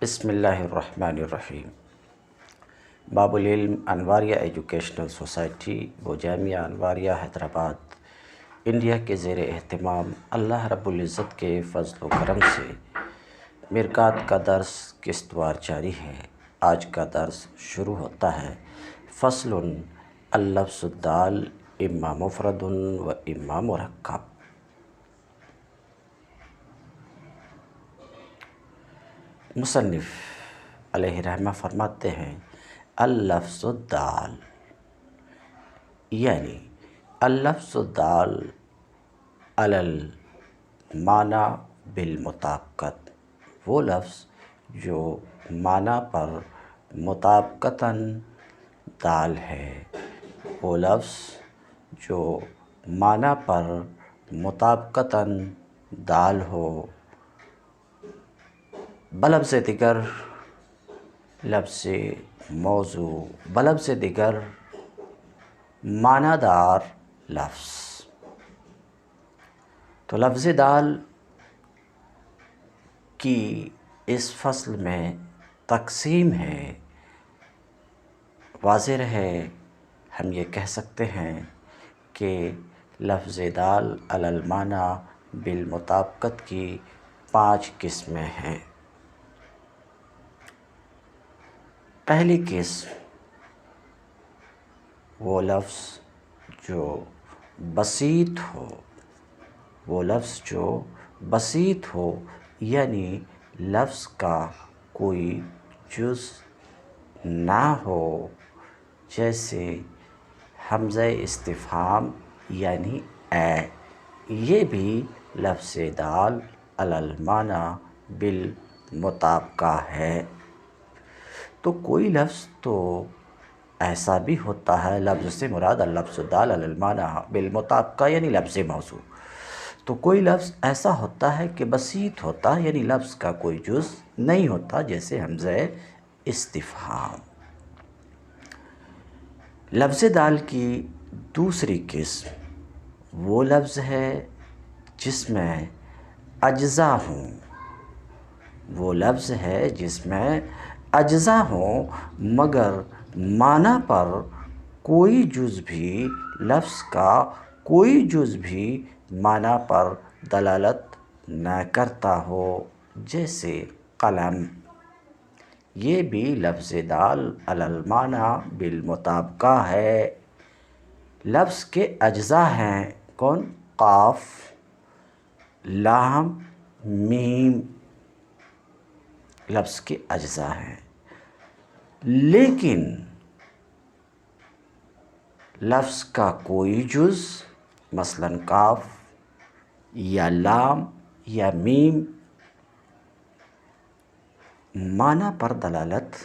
بسم اللہ الرحمن الرحیم۔ باب العلم انواریہ ایجوکیشنل سوسائٹی و جامعہ انواریہ حیدرآباد انڈیا کے زیر اہتمام اللہ رب العزت کے فضل و کرم سے مرکات کا درس قسط وار جاری ہے۔ آج کا درس شروع ہوتا ہے۔ فصل اللفظ الدال اما مفرد و اما مرکب۔ مصنف علیہ رحمہ فرماتے ہیں اللفظ الدال یعنی اللفظ الدال علی المعنی بالمطابقت، وہ لفظ جو معنی پر مطابقتاً دال ہے، وہ لفظ جو معنی پر مطابقتاً دال ہو، بلفظ دیگر لفظ موضوع، بلفظ دیگر معنی دار لفظ۔ تو لفظ دال کی اس فصل میں تقسیم ہے، واضح ہے، ہم یہ کہہ سکتے ہیں کہ لفظ دال علی المعنی بالمطابقت کی 5 قسمیں ہیں۔ پہلی قسم وہ لفظ جو بسیط ہو، وہ لفظ جو بسیط ہو یعنی لفظ کا کوئی جز نہ ہو، جیسے حمزہ استفہام یعنی اے، یہ بھی لفظ دال علی المعنی بالمطابقہ ہے۔ تو کوئی لفظ تو ایسا بھی ہوتا ہے، لفظ سے مراد اللفظ الدال علی المعنی بالمطابقہ یعنی لفظ موضوع۔ تو کوئی لفظ ایسا ہوتا ہے کہ بسیط ہوتا ہے یعنی لفظ کا کوئی جز نہیں ہوتا، جیسے حمزہ استفہام۔ لفظ دال کی دوسری قسم وہ لفظ ہے جس میں اجزا ہوں، وہ لفظ ہے جس میں اجزا ہوں مگر معنی پر کوئی جز بھی، لفظ کا کوئی جز بھی معنی پر دلالت نہ کرتا ہو، جیسے قلم۔ یہ بھی لفظ دال علی المعنی بالمطابقہ ہے۔ لفظ کے اجزا ہیں کون؟ قاف، لام، میم، لفظ کے اجزا ہیں، لیکن لفظ کا کوئی جز مثلاً قاف یا لام یا میم معنی پر دلالت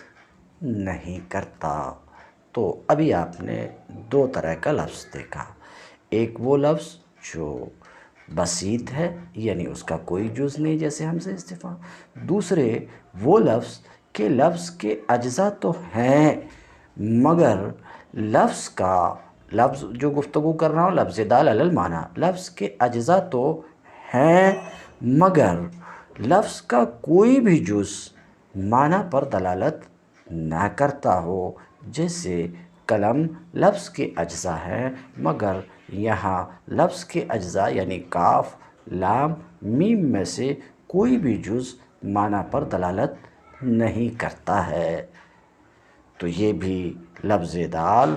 نہیں کرتا۔ تو ابھی آپ نے 2 طرح کا لفظ دیکھا، ایک وہ لفظ جو بسیط ہے یعنی اس کا کوئی جز نہیں، جیسے حمزہ استفہام۔ دوسرے وہ لفظ کہ لفظ کے اجزا تو ہیں مگر لفظ کا، لفظ جو گفتگو کر رہا ہوں لفظ دال علی المعنی، لفظ کے اجزا تو ہیں مگر لفظ کا کوئی بھی جز معنی پر دلالت نہ کرتا ہو، جیسے قلم لفظ کے اجزا ہیں مگر یہاں لفظ کے اجزا یعنی قاف، لام، میم میں سے کوئی بھی جز معنی پر دلالت نہیں کرتا ہے۔ تو یہ بھی لفظ دال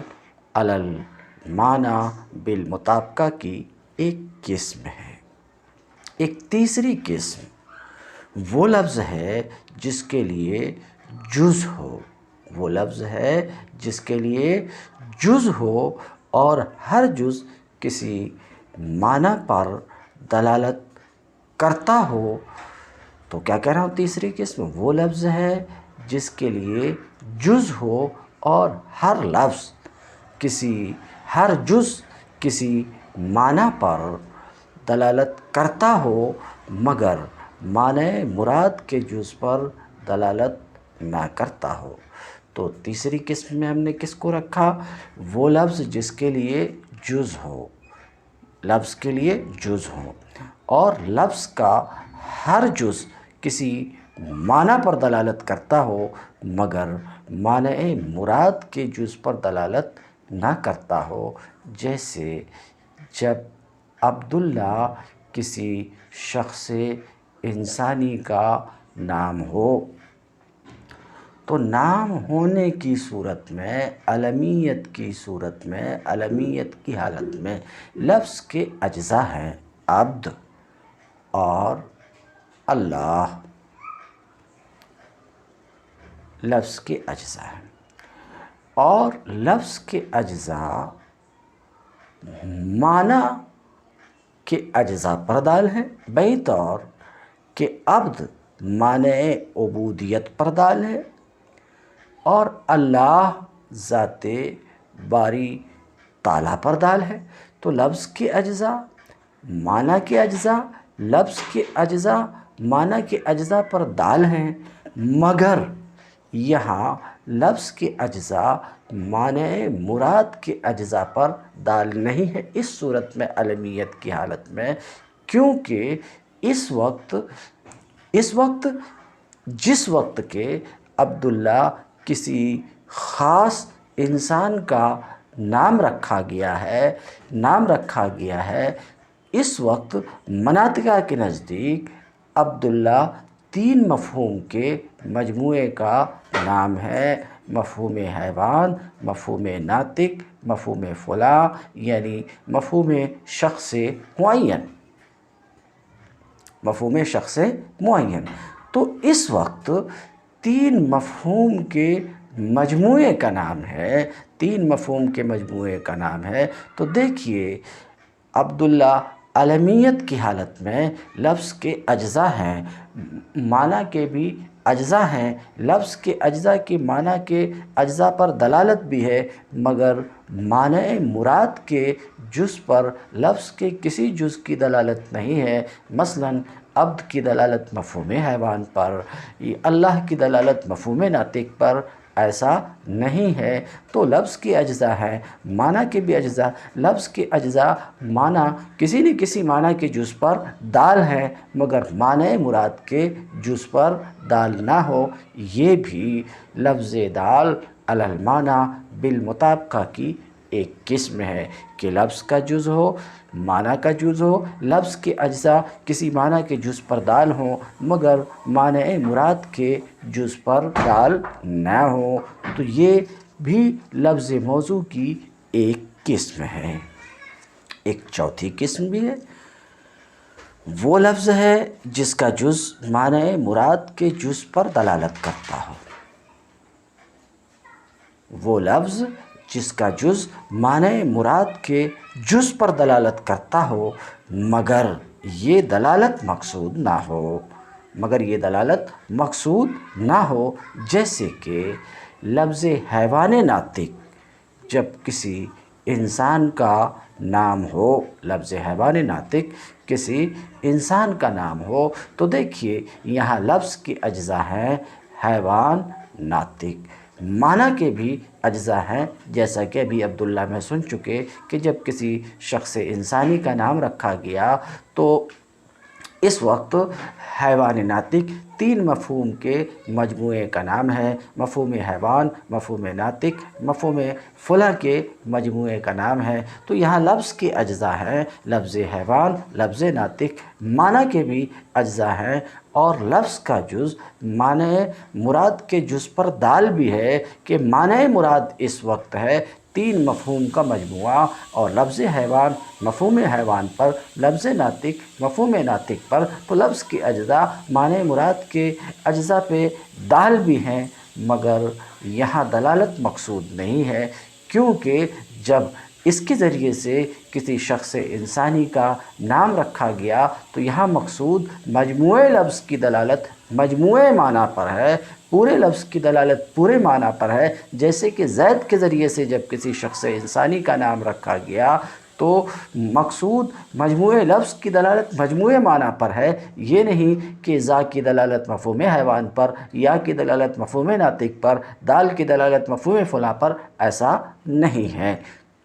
علی المعنی بالمطابقہ کی ایک قسم ہے۔ ایک تیسری قسم وہ لفظ ہے جس کے لیے جز ہو، وہ لفظ ہے جس کے لیے جز ہو اور ہر جز کسی معنی پر دلالت کرتا ہو۔ تو کیا کہہ رہا ہوں؟ تیسری قسم وہ لفظ ہے جس کے لیے جز ہو اور ہر لفظ ہر جز کسی معنی پر دلالت کرتا ہو مگر معنی مراد کے جز پر دلالت نہ کرتا ہو۔ تو تیسری قسم میں ہم نے کس کو رکھا؟ وہ لفظ جس کے لیے جز ہو، لفظ کے لیے جز ہو اور لفظ کا ہر جز کسی معنی پر دلالت کرتا ہو مگر معنی مراد کے جز پر دلالت نہ کرتا ہو۔ جیسے جب عبداللہ کسی شخص انسانی کا نام ہو تو نام ہونے کی صورت میں، علمیت کی صورت میں، علمیت کی حالت میں لفظ کے اجزاء ہیں عبد اور اللہ، لفظ کے اجزاء ہیں، اور لفظ کے اجزاء معنی کے اجزاء پر دال ہیں، بئی طور کہ عبد معنی عبودیت پر دال ہے اور اللہ ذات باری تعالیٰ پر دال ہے۔ تو لفظ کے اجزاء، معنی کے اجزاء، لفظ کے اجزاء معنی کے اجزاء پر دال ہیں، مگر یہاں لفظ کے اجزاء معنی مراد کے اجزاء پر دال نہیں ہے اس صورت میں، علمیت کی حالت میں، کیونکہ اس وقت جس وقت کہ عبداللہ کسی خاص انسان کا نام رکھا گیا ہے، اس وقت مناطقہ کے نزدیک عبداللہ 3 مفہوم کے مجموعے کا نام ہے: مفہوم حیوان، مفہوم ناطق، مفہوم فلاں، یعنی مفہوم شخص معین۔ تو اس وقت 3 مفہوم کے مجموعے کا نام ہے، 3 مفہوم کے مجموعے کا نام ہے۔ تو دیکھیے عبداللہ علمیت کی حالت میں لفظ کے اجزاء ہیں، معنی کے بھی اجزاء ہیں، لفظ کے اجزاء کی معنی کے اجزاء پر دلالت بھی ہے، مگر معنی مراد کے جز پر لفظ کے کسی جز کی دلالت نہیں ہے۔ مثلاً عبد کی دلالت مفہوم حیوان پر، اللہ کی دلالت مفہوم ناطق پر ایسا نہیں ہے۔ تو لفظ کے اجزاء ہیں، معنی کے بھی اجزاء، لفظ کے اجزاء معنی کسی نہ کسی معنی کے جز پر دال ہیں، مگر معنی مراد کے جز پر دال نہ ہو، یہ بھی لفظ دال علی المعنی بالمطابقہ کی ایک قسم ہے کہ لفظ کا جز ہو، معنی کا جز ہو، لفظ کے اجزاء کسی معنی کے جز پر دال ہوں مگر معنی مراد کے جز پر دال نہ ہو، تو یہ بھی لفظ موضوع کی ایک قسم ہے۔ ایک چوتھی قسم بھی ہے، وہ لفظ ہے جس کا جز معنی مراد کے جز پر دلالت کرتا ہو، وہ لفظ جس کا جز معنی مراد کے جز پر دلالت کرتا ہو مگر یہ دلالت مقصود نہ ہو، جیسے کہ لفظ حیوان ناطق جب کسی انسان کا نام ہو، لفظ حیوان ناطق کسی انسان کا نام ہو تو دیکھیے یہاں لفظ کے اجزاء ہیں حیوان، ناطق، معنی کے بھی اجزاء ہیں، جیسا کہ ابھی عبداللہ میں سن چکے کہ جب کسی شخص انسانی کا نام رکھا گیا تو اس وقت حیوان ناطق 3 مفہوم کے مجموعے کا نام ہے، مفہوم حیوان، مفہوم ناطق، مفہوم فلاں کے مجموعے کا نام ہے۔ تو یہاں لفظ کے اجزاء ہیں، لفظ حیوان، لفظ ناطق، معنی کے بھی اجزاء ہیں، اور لفظ کا جز معنی مراد کے جز پر دال بھی ہے کہ معنی مراد اس وقت ہے 3 مفہوم کا مجموعہ، اور لفظ حیوان مفہوم حیوان پر، لفظ ناطق مفہوم ناطق پر، تو لفظ کے اجزاء معنی مراد کے اجزاء پہ دال بھی ہیں مگر یہاں دلالت مقصود نہیں ہے، کیونکہ جب اس کے ذریعے سے کسی شخص انسانی کا نام رکھا گیا تو یہاں مقصود مجموعے لفظ کی دلالت مجموعے معنی پر ہے، پورے لفظ کی دلالت پورے معنی پر ہے۔ جیسے کہ زید کے ذریعے سے جب کسی شخص انسانی کا نام رکھا گیا تو مقصود مجموعے لفظ کی دلالت مجموعے معنی پر ہے، یہ نہیں کہ زا کی دلالت مفہوم حیوان پر، یا کی دلالت مفہوم ناطق پر، دال کی دلالت مفہوم فلاں پر، ایسا نہیں ہے۔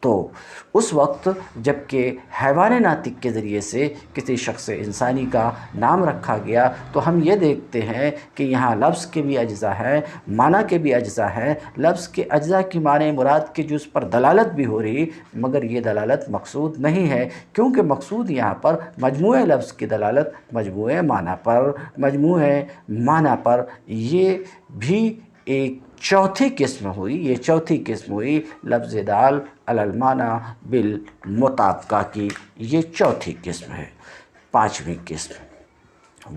تو اس وقت جب کہ حیوان ناطق کے ذریعے سے کسی شخص انسانی کا نام رکھا گیا تو ہم یہ دیکھتے ہیں کہ یہاں لفظ کے بھی اجزاء ہیں، معنی کے بھی اجزاء ہیں۔ لفظ کے اجزاء کی معنی مراد کے جز پر دلالت بھی ہو رہی، مگر یہ دلالت مقصود نہیں ہے، کیونکہ مقصود یہاں پر مجموعہ لفظ کی دلالت مجموعہ معنی پر یہ بھی ایک چوتھی قسم ہوئی۔ یہ چوتھی قسم ہوئی لفظ دال علی المعنی بالمطابقہ کی، یہ چوتھی قسم ہے۔ پانچویں قسم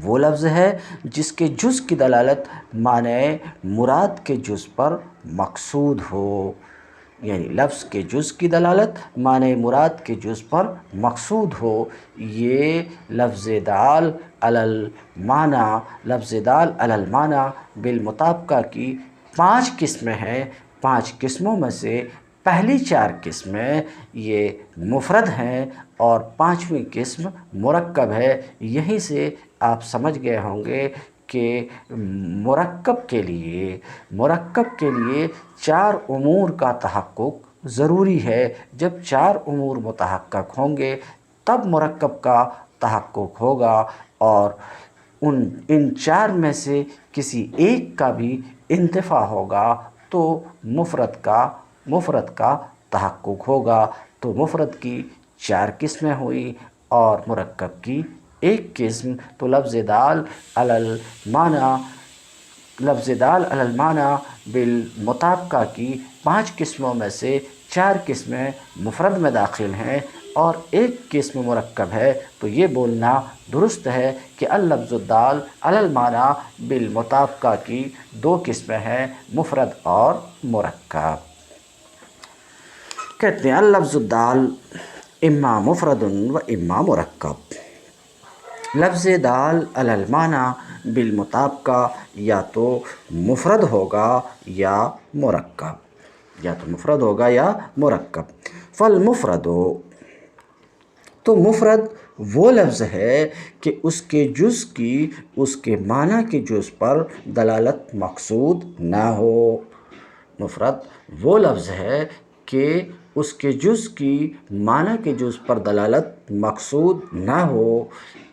وہ لفظ ہے جس کے جز کی دلالت معنی مراد کے جز پر مقصود ہو، یعنی لفظ کے جز کی دلالت معنی مراد کے جز پر مقصود ہو۔ یہ لفظ دال علی المعنی بالمطابقہ کی 5 قسمیں ہیں۔ 5 قسموں میں سے پہلی 4 قسمیں یہ مفرد ہیں اور 5ویں قسم مرکب ہے۔ یہیں سے آپ سمجھ گئے ہوں گے کہ مرکب کے لیے 4 امور کا تحقق ضروری ہے۔ جب 4 امور متحقق ہوں گے تب مرکب کا تحقق ہوگا، اور ان 4 میں سے کسی ایک کا بھی انتفاع ہوگا تو مفرد کا تحقق ہوگا۔ تو مفرد کی 4 قسمیں ہوئی اور مرکب کی 1 قسم۔ تو لفظ دال علی المعنی بالمطابقہ کی 5 قسموں میں سے 4 قسمیں مفرد میں داخل ہیں اور 1 قسم مرکب ہے۔ تو یہ بولنا درست ہے کہ اللفظ الدال علی المعنی بالمطابقہ کی 2 قسمیں ہیں، مفرد اور مرکب۔ کہتے ہیں اللفظ الدال اما مفرد و اما مرکب۔ لفظ دال علی المعنی بالمطابقہ یا تو مفرد ہوگا یا مرکب، فالمفرد تو مفرد وہ لفظ ہے کہ اس کے جز کی اس کے معنی کے جز پر دلالت مقصود نہ ہو۔ مفرد وہ لفظ ہے کہ اس کے جز کی معنی کے جز پر دلالت مقصود نہ ہو۔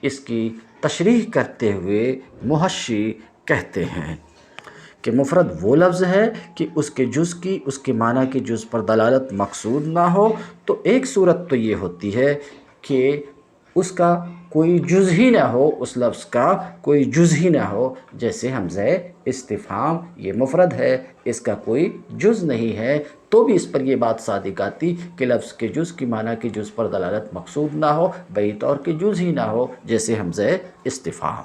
اس کی تشریح کرتے ہوئے محشی کہتے ہیں کہ مفرد وہ لفظ ہے کہ اس کے جز کی اس کے معنی کے جز پر دلالت مقصود نہ ہو۔ تو ایک صورت تو یہ ہوتی ہے کہ اس کا کوئی جز ہی نہ ہو، اس لفظ کا کوئی جز ہی نہ ہو، جیسے حمزہ استفہام یہ مفرد ہے، اس کا کوئی جز نہیں ہے، تو بھی اس پر یہ بات صادق آتی کہ لفظ کے جز کی معنی کے جز پر دلالت مقصود نہ ہو، بئی طور کے جز ہی نہ ہو، جیسے حمزہ استفہام۔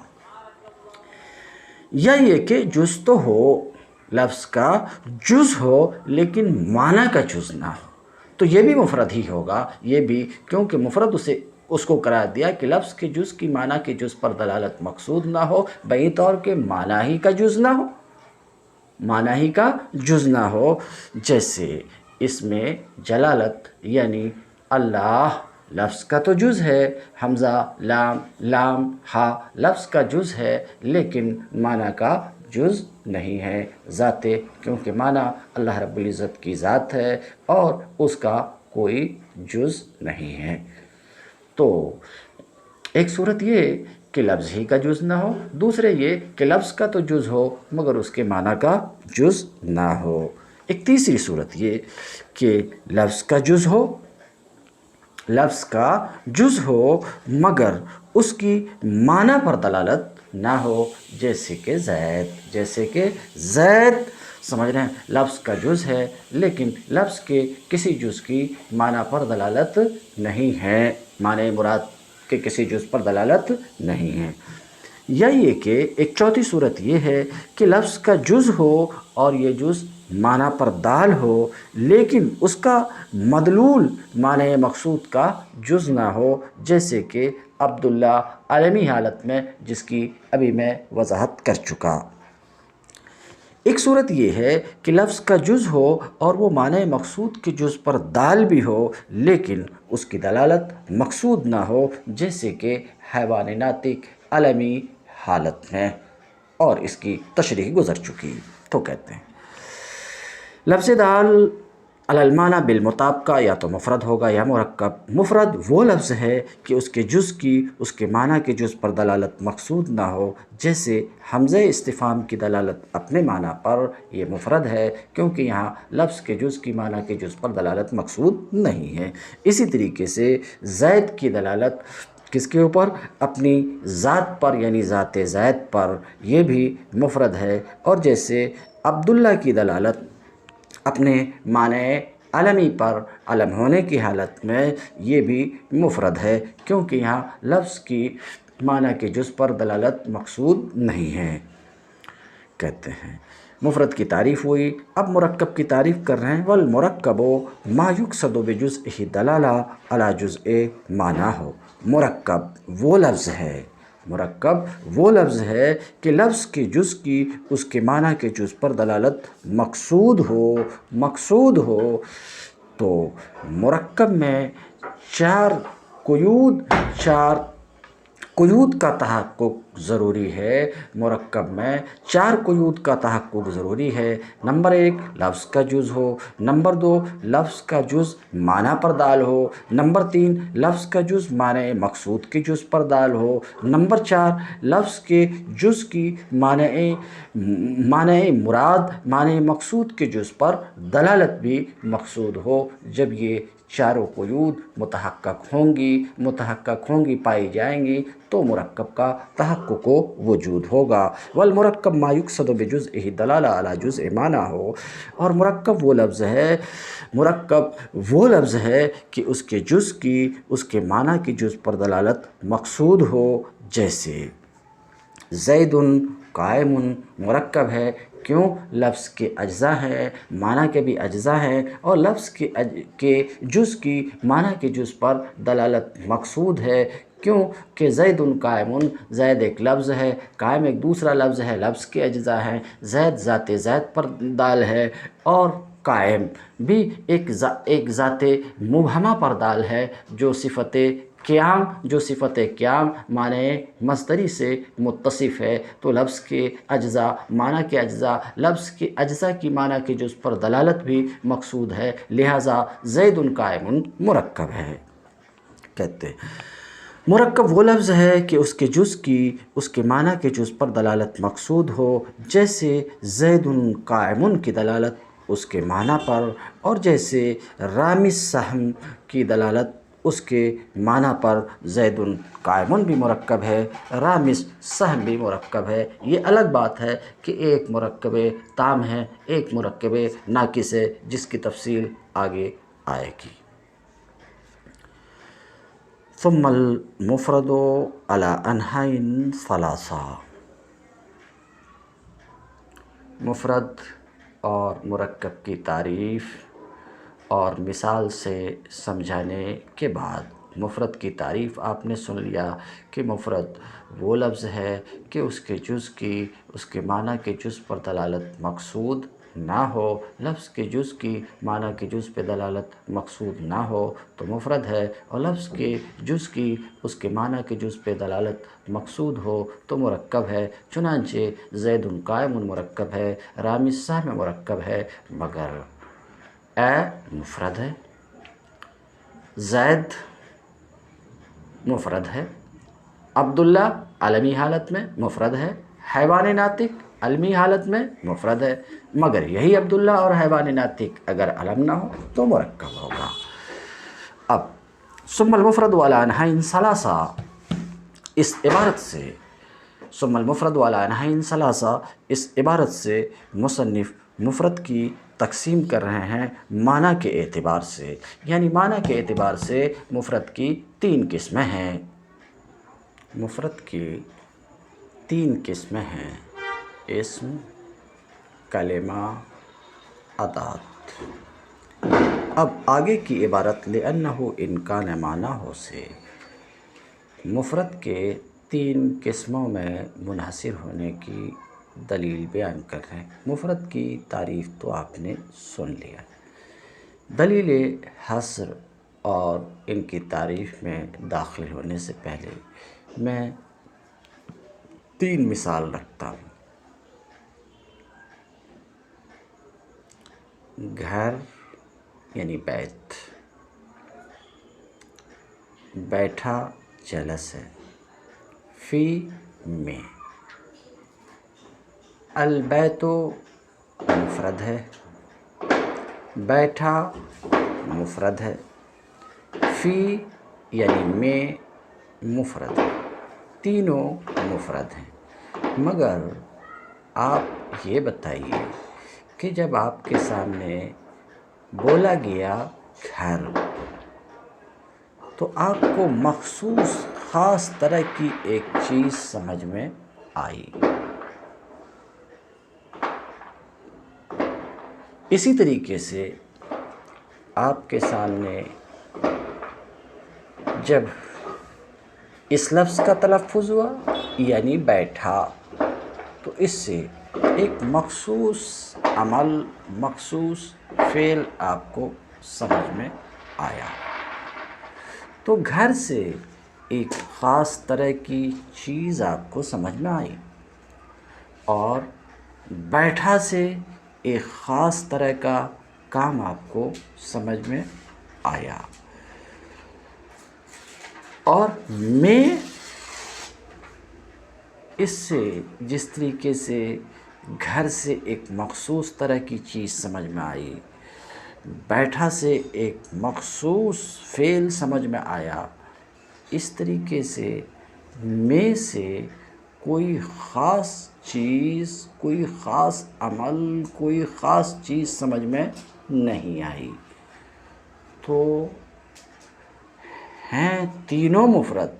یا یہ کہ جز تو ہو، لفظ کا جز ہو لیکن معنی کا جز نہ ہو، تو یہ بھی مفرد ہی ہوگا۔ یہ بھی کیونکہ مفرد اس کو قرار دیا کہ لفظ کے جز کی معنی کے جز پر دلالت مقصود نہ ہو، بئی طور کے معنی ہی کا جز نہ ہو، جیسے اس میں جلالت یعنی اللہ لفظ کا تو جز ہے، حمزہ لام ہا لفظ کا جز ہے لیکن معنی کا جز نہیں ہے، کیونکہ معنی اللہ رب العزت کی ذات ہے اور اس کا کوئی جز نہیں ہے۔ تو ایک صورت یہ کہ لفظ ہی کا جز نہ ہو، دوسرے یہ کہ لفظ کا تو جز ہو مگر اس کے معنی کا جز نہ ہو۔ ایک تیسری صورت یہ کہ لفظ کا جز ہو مگر اس کی معنی پر دلالت نہ ہو، جیسے کہ زید سمجھ رہے ہیں، لفظ کا جز ہے لیکن لفظ کے کسی جز کی معنی پر دلالت نہیں ہے، معنی مراد کے کسی جز پر دلالت نہیں ہے۔ یا یہ کہ ایک چوتھی صورت یہ ہے کہ لفظ کا جز ہو اور یہ جز معنی پر دال ہو لیکن اس کا مدلول معنی مقصود کا جز نہ ہو، جیسے کہ عبداللہ عالمی حالت میں، جس کی ابھی میں وضاحت کر چکا۔ ایک صورت یہ ہے کہ لفظ کا جز ہو اور وہ معنی مقصود کے جز پر دال بھی ہو لیکن اس کی دلالت مقصود نہ ہو، جیسے کہ حیوان ناطق عالمی حالت میں، اور اس کی تشریح گزر چکی۔ تو کہتے ہیں لفظ دال الالمانہ بالمطابقہ یا تو مفرد ہوگا یا مرکب۔ مفرد وہ لفظ ہے کہ اس کے جز کی اس کے معنی کے جز پر دلالت مقصود نہ ہو، جیسے حمزہ استفہام کی دلالت اپنے معنی پر، یہ مفرد ہے کیونکہ یہاں لفظ کے جز کی معنی کے جز پر دلالت مقصود نہیں ہے۔ اسی طریقے سے زید کی دلالت کس کے اوپر؟ اپنی ذات پر یعنی ذات زید پر، یہ بھی مفرد ہے۔ اور جیسے عبداللہ کی دلالت اپنے معنی علمی پر، علم ہونے کی حالت میں، یہ بھی مفرد ہے کیونکہ یہاں لفظ کی معنی کے جز پر دلالت مقصود نہیں ہے۔ کہتے ہیں مفرد کی تعریف ہوئی، اب مرکب کی تعریف کر رہے ہیں۔ والمرکب ما یقصد بجزئہ دلالہ علی جزء معنیہ۔ مرکب وہ لفظ ہے، مرکب وہ لفظ ہے کہ لفظ کے جز کی اس کے معنی کے جز پر دلالت مقصود ہو، مقصود ہو۔ تو مرکب میں چار قیود کا تحقق ضروری ہے۔ مرکب میں 4 قیود کا تحقق ضروری ہے۔ نمبر 1 لفظ کا جز ہو، نمبر 2 لفظ کا جز معنی پر دال ہو، نمبر 3 لفظ کا جز معنی مقصود کے جز پر دال ہو، نمبر 4 لفظ کے جز کی معنی مراد معنی مقصود کے جز پر دلالت بھی مقصود ہو۔ جب یہ چاروں قیود متحقق ہوں گی پائی جائیں گی تو مرکب کا تحقق و وجود ہوگا۔ والمرکب ما یقصد بجزئہ دلالہ علی جزء معنیہ۔ اور مرکب وہ لفظ ہے کہ اس کے جز کی اس کے معنی کے جز پر دلالت مقصود ہو، جیسے زید قائم مرکب ہے، کیوں؟ لفظ کے اجزاء ہیں، معنی کے بھی اجزاء ہیں، اور لفظ کے جز کی معنی کے جز پر دلالت مقصود ہے، کیوں کہ زید قائم، زید ایک لفظ ہے، قائم ایک دوسرا لفظ ہے، لفظ کے اجزاء ہیں، زید ذات زید پر دال ہے، اور قائم بھی ایک ذات مبہمہ پر دال ہے جو صفت قیام معنی مصدری سے متصف ہے۔ تو لفظ کے اجزاء، معنی کے اجزاء، لفظ کے اجزاء کی معنی کے جز پر دلالت بھی مقصود ہے، لہٰذا زید قائم مرکب ہے۔ کہتے ہیں مرکب وہ لفظ ہے کہ اس کے جز کی اس کے معنی کے جز پر دلالت مقصود ہو، جیسے زید قائم کی دلالت اس کے معنی پر، اور جیسے رامی السہم کی دلالت اس کے معنی پر۔ زید قائم بھی مرکب ہے، رامی السہم بھی مرکب ہے۔ یہ الگ بات ہے کہ ایک مرکب تام ہے، ایک مرکب ناقص ہے، جس کی تفصیل آگے آئے گی۔ ثم المفرد علی انحاء ثلاثہ۔ مفرد اور مرکب کی تعریف اور مثال سے سمجھانے کے بعد، مفرد کی تعریف آپ نے سن لیا کہ مفرد وہ لفظ ہے کہ اس کے جز کی اس کے معنی کے جز پر دلالت مقصود نہ ہو، لفظ کے جز کی معنی کے جز پہ دلالت مقصود نہ ہو تو مفرد ہے، اور لفظ کے جز کی اس کے معنی کے جز پہ دلالت مقصود ہو تو مرکب ہے۔ چنانچہ زید قائم مرکب ہے، رامی السہم مرکب ہے، مگر مفرد ہے، زید مفرد ہے، عبداللہ علمی حالت میں مفرد ہے، حیوان ناطق علمی حالت میں مفرد ہے، مگر یہی عبداللہ اور حیوان ناطق اگر علم نہ ہو تو مرکب ہوگا۔ اب ثم المفرد علی انحاء ثلاثہ، اس عبارت سے ثم المفرد علی انحاء ثلاثہ، اس عبارت سے مصنف مفرد کی تقسیم کر رہے ہیں معنی کے اعتبار سے، یعنی معنی کے اعتبار سے مفرد کی 3 قسمیں ہیں۔ مفرد کی 3 قسمیں ہیں: اسم، کلمہ، ادات۔ اب آگے کی عبارت لأنہ إن كان معناه سے مفرد کے 3 قسموں میں منحصر ہونے کی دلیل بیان کر رہے ہیں۔ مفرد کی تعریف تو آپ نے سن لیا، دلیل حصر اور ان کی تعریف میں داخل ہونے سے پہلے میں 3 مثال رکھتا ہوں۔ گھر، یعنی بیت، بیٹھا جلس ہے، فی میں، البیت مفرد ہے، بیٹھا مفرد ہے، فی یعنی میں مفرد ہے، تینوں مفرد ہیں۔ مگر آپ یہ بتائیے کہ جب آپ کے سامنے بولا گیا گھر تو آپ کو مخصوص خاص طرح کی ایک چیز سمجھ میں آئی۔ اسی طریقے سے آپ کے سامنے جب اس لفظ کا تلفظ ہوا یعنی بیٹھا تو اس سے ایک مخصوص عمل، مخصوص فعل آپ کو سمجھ میں آیا۔ تو گھر سے ایک خاص طرح کی چیز آپ کو سمجھ میں آئی اور بیٹھا سے ایک خاص طرح کا کام آپ کو سمجھ میں آیا، اور میں اس سے جس طریقے سے گھر سے ایک مخصوص طرح کی چیز سمجھ میں آئی، بیٹھا سے ایک مخصوص فعل سمجھ میں آیا، اس طریقے سے میں سے کوئی خاص چیز، کوئی خاص عمل، کوئی خاص چیز سمجھ میں نہیں آئی۔ تو ہیں تینوں مفرد،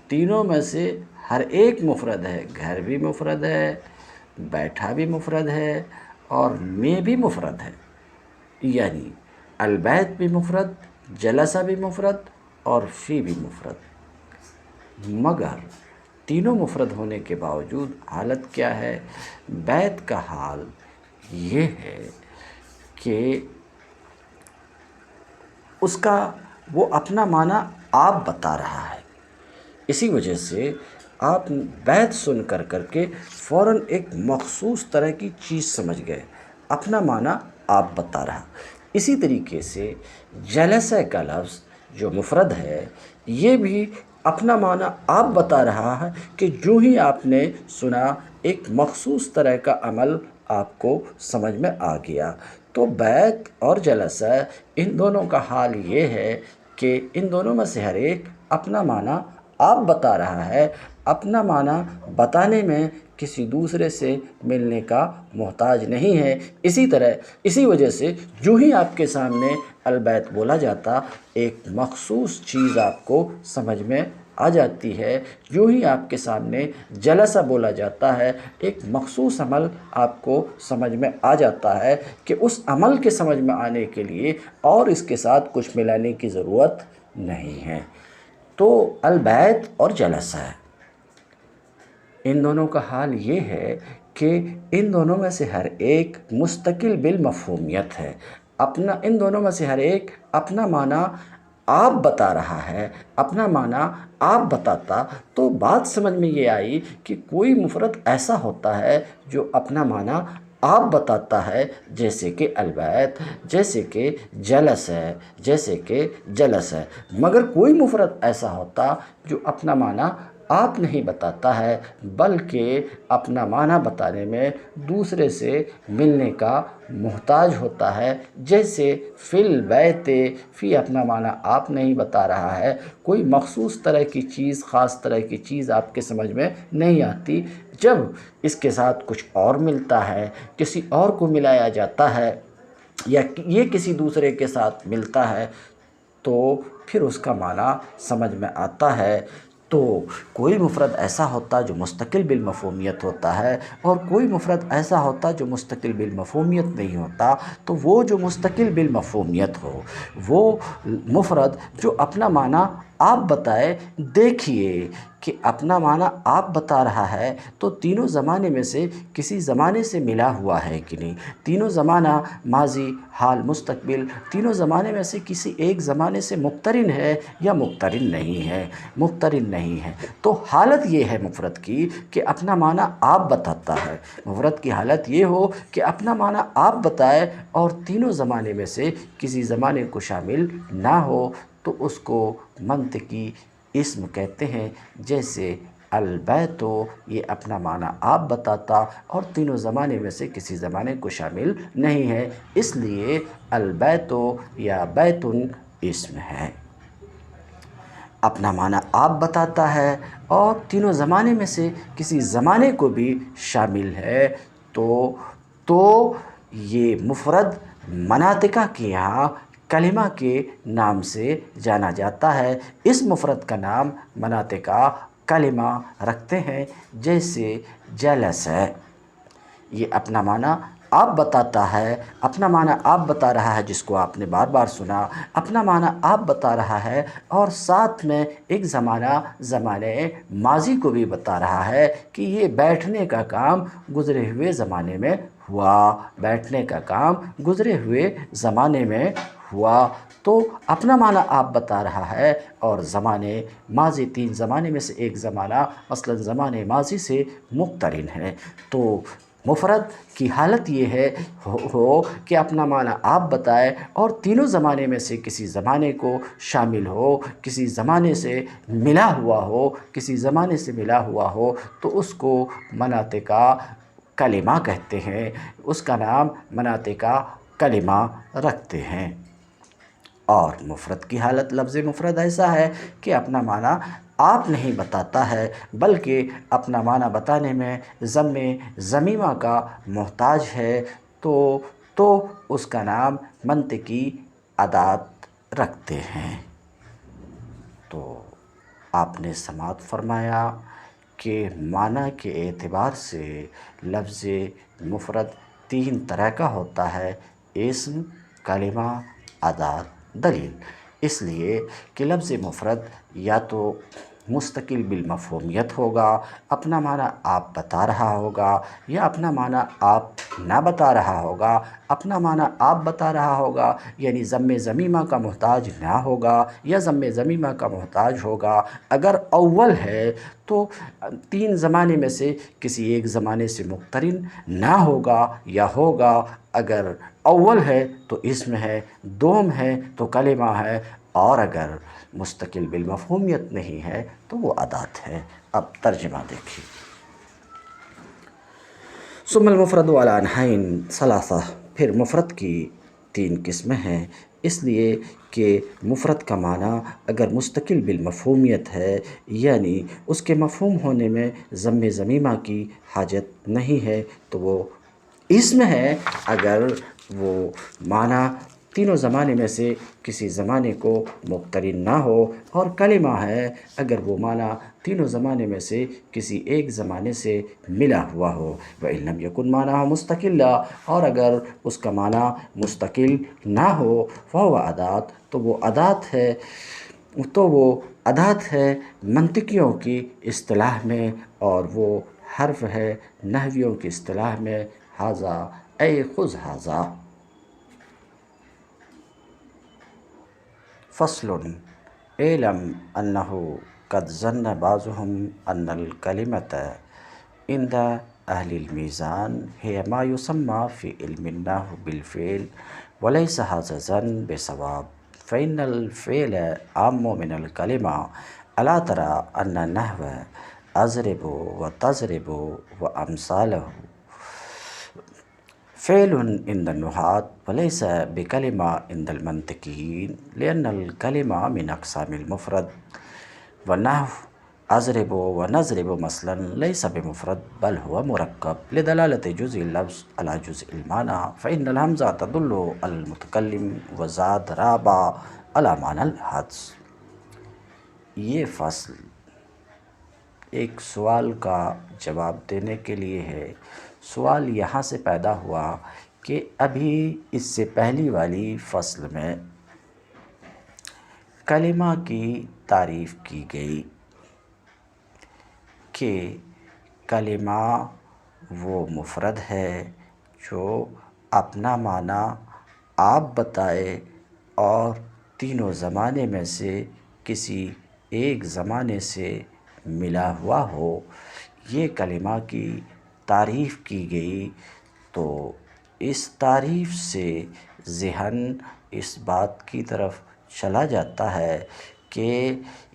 تینوں میں سے ہر ایک مفرد ہے، گھر بھی مفرد ہے، بیٹھا بھی مفرد ہے اور میں بھی مفرد ہے، یعنی البیت بھی مفرد، جلسہ بھی مفرد اور فی بھی مفرد۔ مگر تینوں مفرد ہونے کے باوجود حالت کیا ہے؟ بیت کا حال یہ ہے کہ اس کا وہ اپنا معنی آپ بتا رہا ہے، اسی وجہ سے آپ بیت سن کر کے فوراً ایک مخصوص طرح کی چیز سمجھ گئے، اپنا معنی آپ بتا رہا۔ اسی طریقے سے جلسہ کا لفظ جو مفرد ہے یہ بھی اپنا معنی آپ بتا رہا ہے کہ جو ہی آپ نے سنا ایک مخصوص طرح کا عمل آپ کو سمجھ میں آ گیا۔ تو بیت اور جلسہ ان دونوں کا حال یہ ہے کہ ان دونوں میں سے ہر ایک اپنا معنی آپ بتا رہا ہے، اپنا معنی بتانے میں کسی دوسرے سے ملنے کا محتاج نہیں ہے۔ اسی وجہ سے جو ہی آپ کے سامنے البیت بولا جاتا ایک مخصوص چیز آپ کو سمجھ میں آ جاتی ہے، جو ہی آپ کے سامنے جلسہ بولا جاتا ہے ایک مخصوص عمل آپ کو سمجھ میں آ جاتا ہے کہ اس عمل کے سمجھ میں آنے کے لیے اور اس کے ساتھ کچھ ملانے کی ضرورت نہیں ہے۔ تو البیت اور جلسہ ان دونوں کا حال یہ ہے کہ ان دونوں میں سے ہر ایک مستقل بالمفہومیت ہے، ان دونوں میں سے ہر ایک اپنا معنی آپ بتا رہا ہے، اپنا معنی آپ بتاتا۔ تو بات سمجھ میں یہ آئی کہ کوئی مفرد ایسا ہوتا ہے جو اپنا معنی آپ بتاتا ہے، جیسے کہ البیت، جیسے کہ جلس ہے، جیسے کہ جلس ہے۔ مگر کوئی مفرد ایسا ہوتا جو اپنا معنی آپ نہیں بتاتا ہے بلکہ اپنا معنی بتانے میں دوسرے سے ملنے کا محتاج ہوتا ہے، جیسے فی البیت، فی اپنا معنی آپ نہیں بتا رہا ہے، کوئی مخصوص طرح کی چیز، خاص طرح کی چیز آپ کے سمجھ میں نہیں آتی۔ جب اس کے ساتھ کچھ اور ملتا ہے، کسی اور کو ملایا جاتا ہے یا یہ کسی دوسرے کے ساتھ ملتا ہے تو پھر اس کا معنی سمجھ میں آتا ہے۔ تو کوئی مفرد ایسا ہوتا جو مستقل بالمفہومیت ہوتا ہے اور کوئی مفرد ایسا ہوتا جو مستقل بالمفہومیت نہیں ہوتا۔ تو وہ جو مستقل بالمفہومیت ہو، وہ مفرد جو اپنا معنی آپ بتائے، دیکھیے کہ اپنا معنی آپ بتا رہا ہے تو تینوں زمانے میں سے کسی زمانے سے ملا ہوا ہے کہ نہیں، تینوں زمانہ ماضی، حال، مستقبل، تینوں زمانے میں سے کسی ایک زمانے سے مقترن ہے یا مقترن نہیں ہے، مقترن نہیں ہے۔ تو حالت یہ ہے مفرد کی کہ اپنا معنی آپ بتاتا ہے، مفرد کی حالت یہ ہو کہ اپنا معنی آپ بتائے اور تینوں زمانے میں سے کسی زمانے کو شامل نہ ہو تو اس کو منطقی اسم کہتے ہیں۔ جیسے البیت، یہ اپنا معنی آپ بتاتا اور تینوں زمانے میں سے کسی زمانے کو شامل نہیں ہے، اس لیے البیت یا بیتن اسم ہے۔ اپنا معنی آپ بتاتا ہے اور تینوں زمانے میں سے کسی زمانے کو بھی شامل ہے تو یہ مفرد مناطقہ کے یہاں کلمہ کے نام سے جانا جاتا ہے۔ اس مفرد کا نام مناطقہ کلمہ رکھتے ہیں۔ جیسے جلس ہے، یہ اپنا معنی آپ بتاتا ہے، اپنا معنی آپ بتا رہا ہے، جس کو آپ نے بار بار سنا، اپنا معنی آپ بتا رہا ہے اور ساتھ میں ایک زمانے ماضی کو بھی بتا رہا ہے کہ یہ بیٹھنے کا کام گزرے ہوئے زمانے میں ہوا، بیٹھنے کا کام گزرے ہوئے زمانے میں ہوا۔ تو اپنا معنی آپ بتا رہا ہے اور زمانے ماضی، تین زمانے میں سے ایک زمانہ مثلا زمانے ماضی سے مقترن ہے۔ تو مفرد کی حالت یہ ہے ہو کہ اپنا معنی آپ بتائے اور تینوں زمانے میں سے کسی زمانے کو شامل ہو، کسی زمانے سے ملا ہوا ہو، کسی زمانے سے ملا ہوا ہو تو اس کو مناطقہ کلمہ کہتے ہیں، اس کا نام مناطقہ کلمہ رکھتے ہیں۔ اور مفرد کی حالت، لفظ مفرد ایسا ہے کہ اپنا معنی آپ نہیں بتاتا ہے بلکہ اپنا معنی بتانے میں ضم ضمیمہ کا محتاج ہے تو اس کا نام منطقی ادات رکھتے ہیں۔ تو آپ نے سماعت فرمایا کہ معنی کے اعتبار سے لفظ مفرد تین طرح کا ہوتا ہے: اسم، کلمہ، ادات، دلیل۔ اس لیے کہ لفظ مفرد یا تو مستقل بالمفہومیت ہوگا، اپنا معنی آپ بتا رہا ہوگا، یا اپنا معنی آپ نہ بتا رہا ہوگا۔ اپنا معنی آپ بتا رہا ہوگا یعنی ضم ضمیمہ کا محتاج نہ ہوگا یا ضم ضمیمہ کا محتاج ہوگا۔ اگر اول ہے تو تین زمانے میں سے کسی ایک زمانے سے مقترن نہ ہوگا یا ہوگا۔ اگر اول ہے تو اسم ہے، دوم ہے تو کلمہ ہے، اور اگر مستقل بالمفہومیت نہیں ہے تو وہ ادات ہے۔ اب ترجمہ دیکھیے۔ ثم المفرد على انحین ثلاثہ، پھر مفرد کی تین قسمیں ہیں، اس لیے کہ مفرد کا معنی اگر مستقل بالمفہومیت ہے یعنی اس کے مفہوم ہونے میں ضم ضمیمہ کی حاجت نہیں ہے تو وہ اسم ہے۔ اگر وہ معنی تینوں زمانے میں سے کسی زمانے کو مقترن نہ ہو، اور کلمہ ہے اگر وہ معنی تینوں زمانے میں سے کسی ایک زمانے سے ملا ہوا ہو۔ وَإِن لَمْ يَكُنْ مَعْنَاهُ مُسْتَقِلًّا، اور اگر اس کا معنی مستقل نہ ہو، فَهُوَ ادات، تو وہ ادات ہے منطقیوں کی اصطلاح میں، اور وہ حرف ہے نحویوں کی اصطلاح میں۔ ھذا اے خذ ھذا۔ فصل اعلم انہ قد ظن بعضهم ان الکلمۃ عند اہل المیزان ہی ما یسمى فی علم النحو بالفعل وليس هذا الظن بصواب فإن الفعل عام من الکلمہ الا تری ان النحو اضرب وتضرب وامثالہ فعل عند النحاة وليس بکلمہ عند المنطقیین لأن الکلمہ من اقسام المفرد والنحو اضرب ونضرب مثلا ليس بمفرد بل هو مرکب لدلالة جزء اللفظ على جزء المعنى فإن الہمزہ تدل على المتکلم وزاد رابع على معنى الحدس۔ یہ فصل ایک سوال کا جواب دینے کے لیے ہے۔ سوال یہاں سے پیدا ہوا کہ ابھی اس سے پہلی والی فصل میں کلمہ کی تعریف کی گئی، کہ کلمہ وہ مفرد ہے جو اپنا معنی آپ بتائے اور تینوں زمانے میں سے کسی ایک زمانے سے ملا ہوا ہو۔ یہ کلمہ کی تعریف کی گئی تو اس تعریف سے ذہن اس بات کی طرف چلا جاتا ہے کہ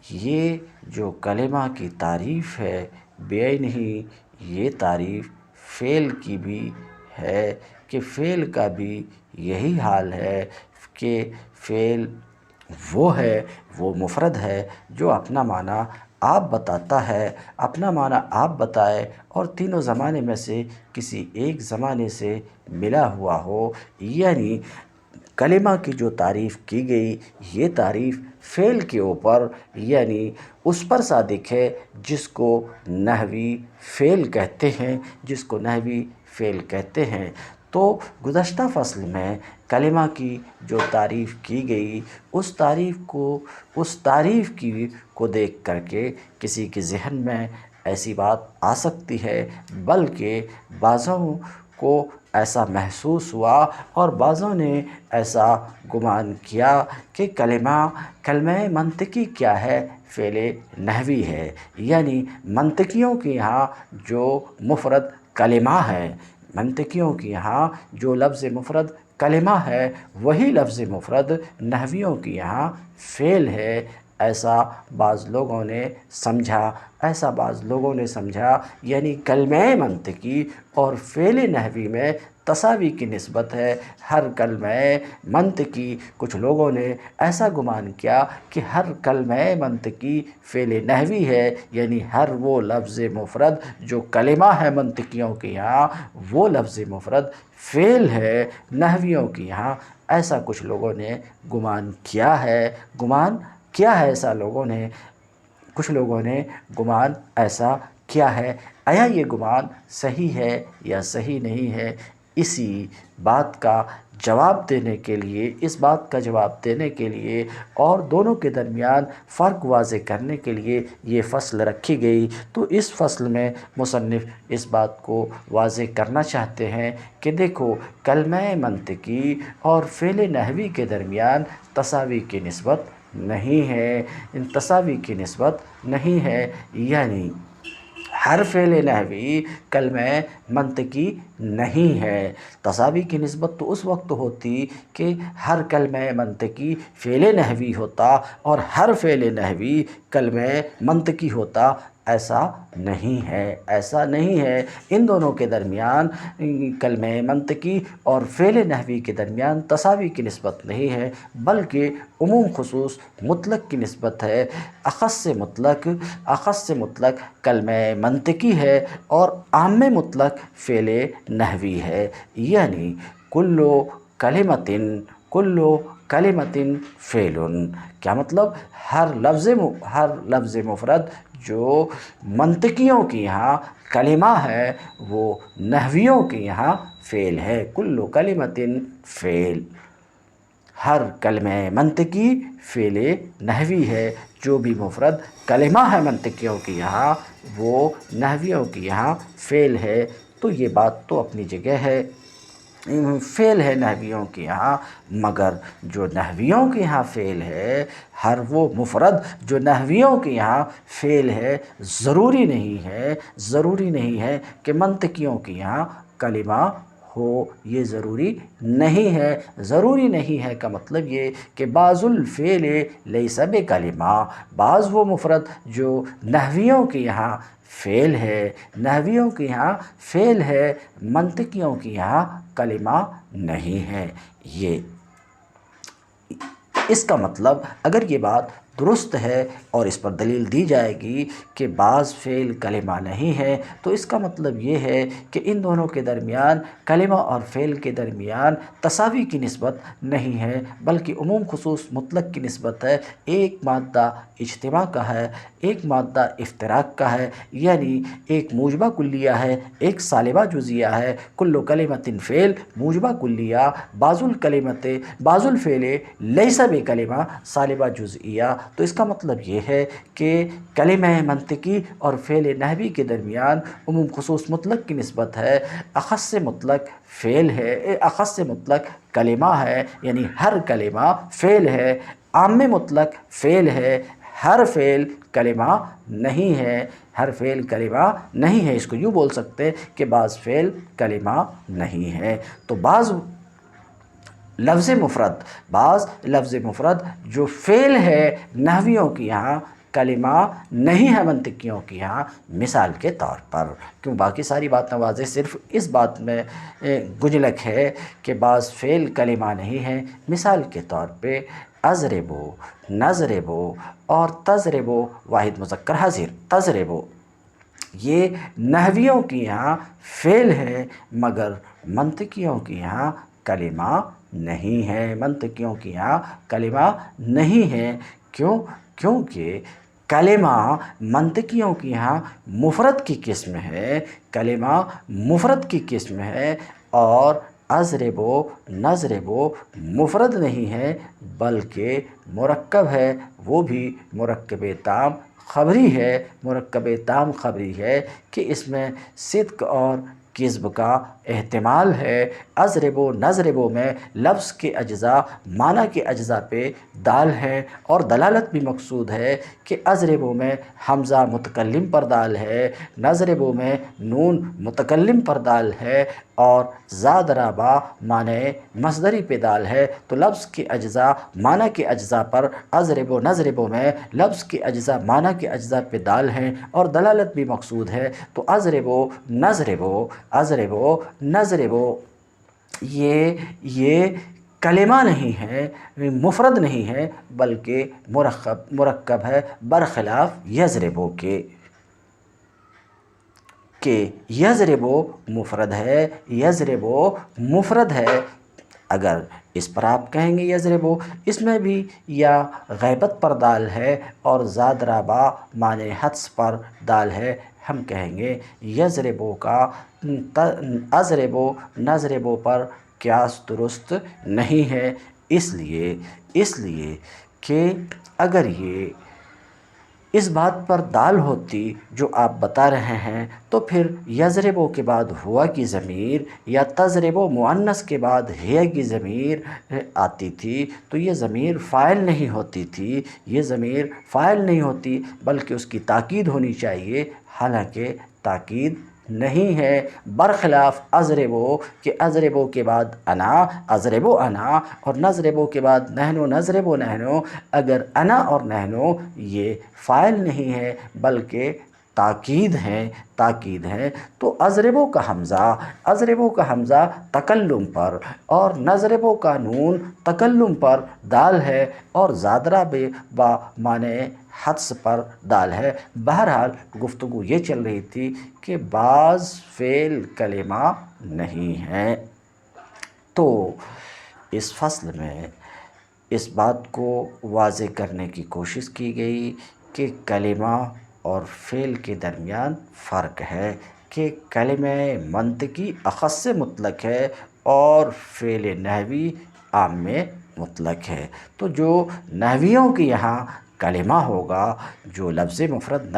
یہ جو کلمہ کی تعریف ہے بے عین ہی یہ تعریف فعل کی بھی ہے کہ فعل کا بھی یہی حال ہے کہ فعل وہ ہے، وہ مفرد ہے جو اپنا معنی آپ بتاتا ہے، اپنا معنی آپ بتائے اور تینوں زمانے میں سے کسی ایک زمانے سے ملا ہوا ہو۔ یعنی کلمہ کی جو تعریف کی گئی یہ تعریف فعل کے اوپر یعنی اس پر صادق ہے جس کو نحوی فعل کہتے ہیں، جس کو نحوی فعل کہتے ہیں۔ تو گزشتہ فصل میں کلمہ کی جو تعریف کی گئی اس تعریف کو دیکھ کر کے کسی کے ذہن میں ایسی بات آ سکتی ہے، بلکہ بعضوں کو ایسا محسوس ہوا اور بعضوں نے ایسا گمان کیا کہ کلمہ منطقی کیا ہے؟ فعل نحوی ہے۔ یعنی منطقیوں کے یہاں جو مفرد کلمہ ہے، منطقیوں کے یہاں جو لفظ مفرد کلمہ ہے وہی لفظ مفرد نحویوں کے یہاں فعل ہے۔ ایسا بعض لوگوں نے سمجھا یعنی کلمہ منطقی اور فعل نحوی میں تساوی کی نسبت ہے۔ ہر کلمہ منطقی کچھ لوگوں نے ایسا گمان کیا کہ ہر کلمہ منطقی فعل نحوی ہے، یعنی ہر وہ لفظ مفرد جو کلمہ ہے منطقیوں کے یہاں وہ لفظ مفرد فعل ہے نحویوں کے یہاں۔ ایسا کچھ لوگوں نے گمان کیا ہے۔ کچھ لوگوں نے گمان ایسا کیا ہے۔ آیا یہ گمان صحیح ہے یا صحیح نہیں ہے؟ اسی بات کا جواب دینے کے لیے اور دونوں کے درمیان فرق واضح کرنے کے لیے یہ فصل رکھی گئی۔ تو اس فصل میں مصنف اس بات کو واضح کرنا چاہتے ہیں کہ دیکھو کلمہ منطقی اور فعل نحوی کے درمیان تساوی کی نسبت نہیں ہے، یعنی ہر فعل نحوی کلمہ منطقی نہیں ہے۔ تساوی کی نسبت تو اس وقت ہوتی کہ ہر کلمہ منطقی فعل نحوی ہوتا اور ہر فعل نحوی کلمہ منطقی ہوتا۔ ایسا نہیں ہے۔ ان دونوں کے درمیان کلمہ منطقی اور فعل نحوی کے درمیان تساوی کی نسبت نہیں ہے، بلکہ عموم خصوص مطلق کی نسبت ہے۔ اخص سے مطلق کلمہ منطقی ہے اور عام مطلق فعل نحوی ہے۔ یعنی کل کلمۃ فعل، کیا مطلب؟ ہر لفظ مفرد جو منطقیوں کے یہاں کلمہ ہے وہ نحویوں کے یہاں فعل ہے۔ کل کلمۃ فعل، ہر کلمہ منطقی فعل نحوی ہے۔ جو بھی مفرد کلمہ ہے منطقیوں کے یہاں وہ نحویوں کے یہاں فعل ہے۔ تو یہ بات تو اپنی جگہ ہے، فعل ہے نحویوں کے یہاں، مگر جو نحویوں کے یہاں فعل ہے، ہر وہ مفرد جو نحویوں کے یہاں فعل ہے، ضروری نہیں ہے کہ منطقیوں کے یہاں کلمہ ہو، یہ ضروری نہیں ہے کا مطلب یہ کہ بعض الفعل لیس بکلمہ، بعض وہ مفرد جو نحویوں کے یہاں فعل ہے، منطقیوں کے یہاں کلمہ نہیں ہے۔ یہ اس کا مطلب اگر یہ بات درست ہے اور اس پر دلیل دی جائے گی کہ بعض فعل کلمہ نہیں ہے، تو اس کا مطلب یہ ہے کہ ان دونوں کے درمیان کلمہ اور فعل کے درمیان تساوی کی نسبت نہیں ہے، بلکہ عموم خصوص مطلق کی نسبت ہے۔ ایک مادہ اجتماع کا ہے، ایک مادہ افتراق کا ہے، یعنی ایک موجبہ کلیہ ہے، ایک سالبہ جزئیہ ہے۔ کل کلمۃ فعل موجبہ کلیہ، بعض الفعل لیس بکلمہ سالبہ جزئیہ۔ تو اس کا مطلب یہ ہے کہ کلمہ منطقی اور فعل نحوی کے درمیان عموم خصوص مطلق کی نسبت ہے، اخص مطلق فعل ہے، اخص مطلق کلمہ ہے، یعنی ہر کلمہ فعل ہے، عام مطلق فعل ہے، ہر فعل کلمہ نہیں ہے، ہر فعل کلمہ نہیں ہے۔ اس کو یوں بول سکتے کہ بعض فعل کلمہ نہیں ہے۔ تو بعض لفظ مفرد جو فعل ہے نحویوں کی یہاں کلمہ نہیں ہے منطقیوں کی یہاں، مثال کے طور پر، کیوں باقی ساری بات واضح، صرف اس بات میں گنجلک ہے کہ بعض فعل کلمہ نہیں ہے۔ مثال کے طور پہ اضربو، نضربو اور تضربو، واحد مذکر حاضر، تضربو، یہ نحویوں کی یہاں فعل ہے مگر منطقیوں کی یہاں کلمہ نہیں ہے، منطقیوں کی یہاں کلمہ نہیں ہے۔ کیونکہ کلمہ منطقیوں کی یہاں مفرد کی قسم ہے، کلمہ مفرد کی قسم ہے، اور اضربو، نضربو مفرد نہیں ہے بلکہ مرکب ہے، وہ بھی مرکب تام خبری ہے، مرکب تام خبری ہے کہ اس میں صدق اور کذب کا احتمال ہے۔ اضربو، نضربو میں لفظ کے اجزاء معنی کے اجزاء پہ دال ہے، اور دلالت بھی مقصود ہے کہ اضربو میں حمزہ متکلم پر دال ہے، نضربو میں نون متکلم پر دال ہے، اور زاد رابا معنی مصدری پہ دال ہے۔ تو لفظ کے اجزاء معنی کے اجزاء پر اضربو، نضربو میں لفظ کے اجزاء معنی کے اجزاء پہ دال ہیں اور دلالت بھی مقصود ہے۔ تو اضربو، نضربو، اضربو، نضربو، یہ کلمہ نہیں ہے، مفرد نہیں ہے بلکہ مرکب ہے، برخلاف یضربو کے، کہ یضربو مفرد ہے، یضربو مفرد ہے۔ اگر اس پر آپ کہیں گے یضربو، اس میں بھی یا غیبت پر دال ہے اور زاد رابا معنی حدس پر دال ہے، ہم کہیں گے یضربو کا اضربو، نضربو پر قیاس درست نہیں ہے، اس لیے کہ اگر یہ اس بات پر دال ہوتی جو آپ بتا رہے ہیں تو پھر یضربو کے بعد ہوا کی ضمیر یا تضربو مؤنث کے بعد ہے کی ضمیر آتی تھی، تو یہ ضمیر فاعل نہیں ہوتی تھی، یہ ضمیر فاعل نہیں ہوتی بلکہ اس کی تاکید ہونی چاہیے، حالانکہ تاکید نہیں ہے، برخلاف اضربو کہ اضربو کے بعد انا، اضربو انا، اور نضربو کے بعد نحنو، نضربو نحنو، اگر انا اور نحنو یہ فاعل نہیں ہے بلکہ تاکید ہے تو اضربو کا حمزہ تکلم پر اور نضربو کا نون تکلم پر دال ہے اور زادرہ با معنی حدس پر دال ہے۔ بہرحال گفتگو یہ چل رہی تھی کہ بعض فعل کلمہ نہیں ہیں۔ تو اس فصل میں اس بات کو واضح کرنے کی کوشش کی گئی کہ کلمہ اور فعل کے درمیان فرق ہے، کہ کلمہ منطقی اخص مطلق ہے اور فعل نحوی عام مطلق ہے۔ تو جو نحویوں کی یہاں کلمہ ہوگا، جو لفظ مفرد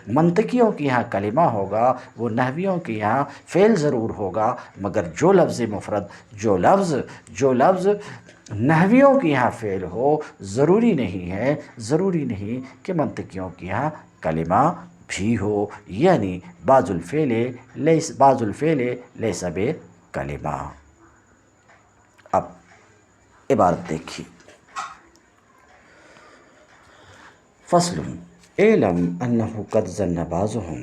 منطقیوں کی یہاں کلمہ ہوگا، وہ نحویوں کے یہاں فعل ضرور ہوگا، مگر جو لفظ نحویوں کی یہاں فعل ہو ضروری نہیں کہ منطقیوں کی یہاں کلمہ بھی ہو، یعنی بعض الفعل لیس بکلمہ۔ اب عبارت دیکھیے، فصل اعلم انہ قد ظن بعضهم،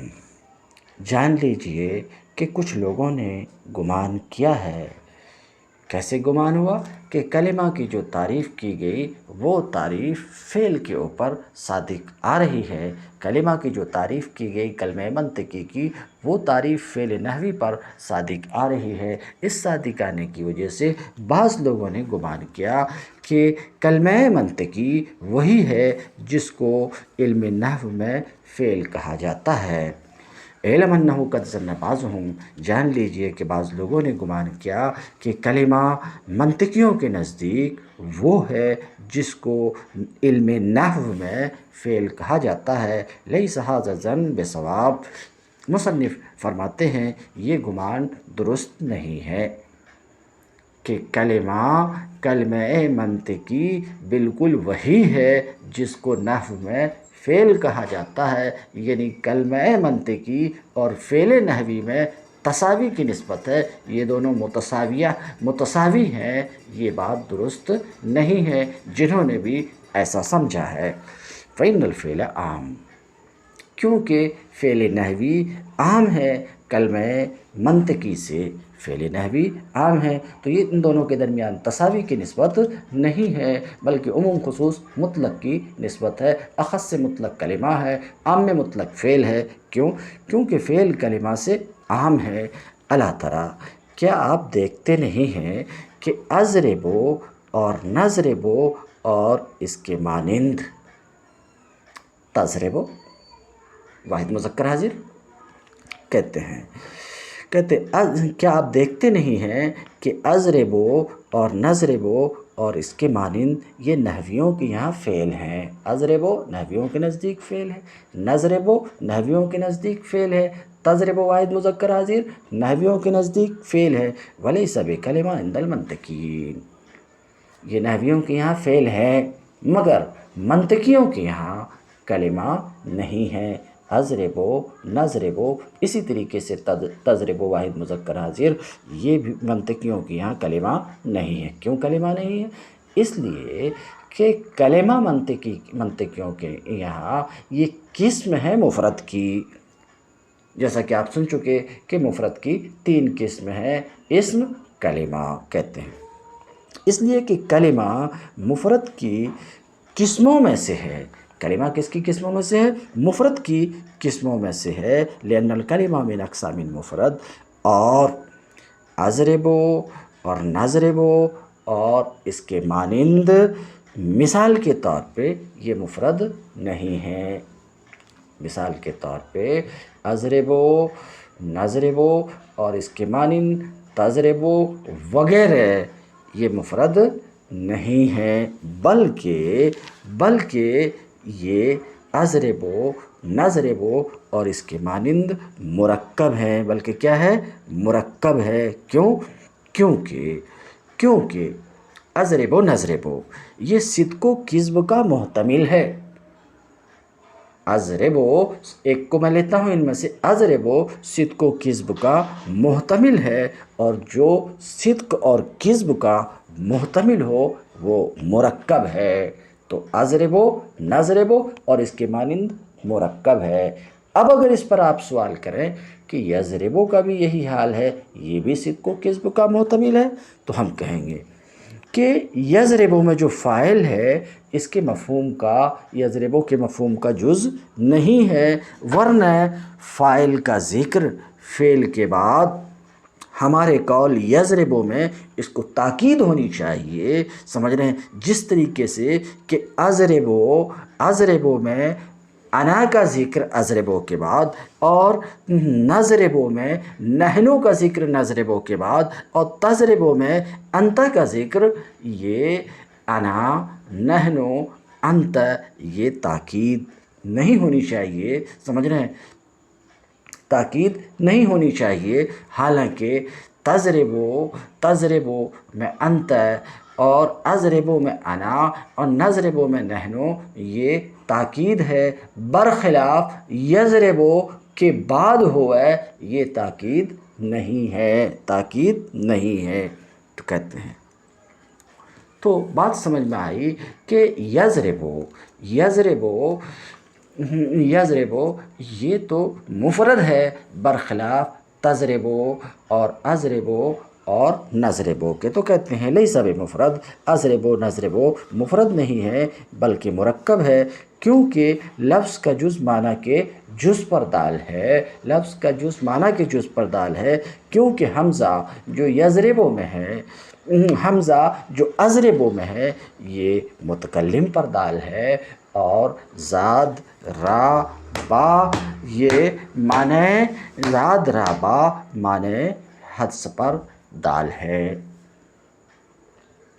جان لیجئے کہ کچھ لوگوں نے گمان کیا ہے۔ کیسے گمان ہوا؟ کہ کلمہ کی جو تعریف کی گئی وہ تعریف فعل کے اوپر صادق آ رہی ہے، کلمہ کی جو تعریف کی گئی کلمہ منطقی کی وہ تعریف فعل نحوی پر صادق آ رہی ہے۔ اس صادق آنے کی وجہ سے بعض لوگوں نے گمان کیا کہ کلمہ منطقی وہی ہے جس کو علم نحو میں فعل کہا جاتا ہے۔ اعلم انہ قد ظن بعضهم، جان لیجئے کہ بعض لوگوں نے گمان کیا کہ کلمہ منطقیوں کے نزدیک وہ ہے جس کو علم نحو میں فعل کہا جاتا ہے، لیس ھذا ظن بصواب، مصنف فرماتے ہیں یہ گمان درست نہیں ہے کہ کلمہ منطقی بالکل وہی ہے جس کو نحو میں فعل کہا جاتا ہے، یعنی کلمہ منطقی اور فعل نحوی میں تساوی کی نسبت ہے، یہ دونوں متساوی ہیں، یہ بات درست نہیں ہے جنہوں نے بھی ایسا سمجھا ہے۔ فإن الفعل عام، کیونکہ فعل نحوی عام ہے کلمہ منطقی سے، فعل نحوی عام ہے تو یہ ان دونوں کے درمیان تساوی کی نسبت نہیں ہے، بلکہ عموم خصوص مطلق کی نسبت ہے، اخص مطلق کلمہ ہے، عام مطلق فعل ہے۔ کیونکہ فعل کلمہ سے عام ہے۔ الا تری، کیا آپ دیکھتے نہیں ہیں کہ اضرب اور نضرب اور اس کے مانند، تضرب واحد مذکر حاضر کہتے ہیں، کیا آپ دیکھتے نہیں ہیں کہ اضرب اور نضرب اور اس کے مانند یہ نحویوں کے یہاں فعل ہیں۔ اضرب نحویوں کے نزدیک فعل ہے، نضرب نحویوں کے نزدیک فعل ہے، تضرب واحد مذکر حاضر نحویوں کے نزدیک فعل ہے، ولیس بکلمہ عند المنطقیین، یہ نحویوں کے یہاں فعل ہے مگر منطقیوں کے یہاں کلمہ نہیں ہے۔ اضرب نضرب اسی طریقے سے تضرب واحد مذکر حاضر یہ بھی منطقیوں کے یہاں کلمہ نہیں ہے۔ کیوں کلمہ نہیں ہے؟ اس لیے کہ کلمہ منطقیوں کے یہاں یہ قسم ہے مفرد کی، جیسا کہ آپ سن چکے کہ مفرد کی 3 قسم ہیں، اسم کلمہ کہتے ہیں، اس لیے کہ کلمہ مفرد کی قسموں میں سے ہے۔ کلمہ کس کی قسموں میں سے ہے؟ مفرد کی قسموں میں سے ہے، لأن الکلمہ من اقسام المفرد، اور اضرب اور نضرب اور اس کے مانند مثال کے طور پہ یہ مفرد نہیں ہے۔ مثال کے طور پہ اضرب، نضرب اور اس کے مانند تضرب وغیرہ یہ مفرد نہیں ہے، بلکہ یہ اضرب، نضرب اور اس کے مانند مرکب ہیں، بلکہ کیا ہے؟ مرکب ہے۔ کیونکہ اضرب و نضرب یہ صدق و کذب کا محتمل ہے۔ اضرب ایک کو میں لیتا ہوں ان میں سے، اضرب صدق و کذب کا محتمل ہے، اور جو صدق اور کذب کا محتمل ہو وہ مرکب ہے، تو اضرب نضرب اور اس کے مانند مرکب ہے۔ اب اگر اس پر آپ سوال کریں کہ یضرب کا بھی یہی حال ہے، یہ بھی صدق و کذب کا محتمل ہے، تو ہم کہیں گے کہ یضرب میں جو فاعل ہے اس کے مفہوم کا، یضرب کے مفہوم کا جز نہیں ہے، ورنہ فاعل کا ذکر فعل کے بعد ہمارے قول یضرب میں اس کو تاکید ہونی چاہیے، سمجھ رہے ہیں؟ جس طریقے سے کہ اضرب میں انا کا ذکر اضرب کے بعد، اور نضرب میں نحنو کا ذکر نضرب کے بعد، اور تضرب میں انت کا ذکر، یہ انا، نحنو، انت یہ تاکید نہیں ہونی چاہیے، سمجھ رہے ہیں؟ تاکید نہیں ہونی چاہیے، حالانکہ تضرب میں انت اور اضرب میں انا اور نضرب میں نحنو یہ تاکید ہے، برخلاف یضرب کے بعد ہوا ہے یہ تاکید نہیں ہے، تو کہتے ہیں۔ تو بات سمجھ میں آئی کہ یضرب یہ تو مفرد ہے، برخلاف تضرب اور اضرب اور نضرب کے، تو کہتے ہیں لیس بمفرد، اضرب نضرب مفرد نہیں ہے بلکہ مرکب ہے، کیونکہ لفظ کا جز معنی کے جز پر دال ہے، لفظ کا جز معنی کے جز پر دال ہے، کیونکہ حمزہ جو یضرب میں ہے، حمزہ جو اضرب میں ہے یہ متکلم پر دال ہے، اور زاد را با یہ معنی، زاد را با معنی حدث پر دال ہے۔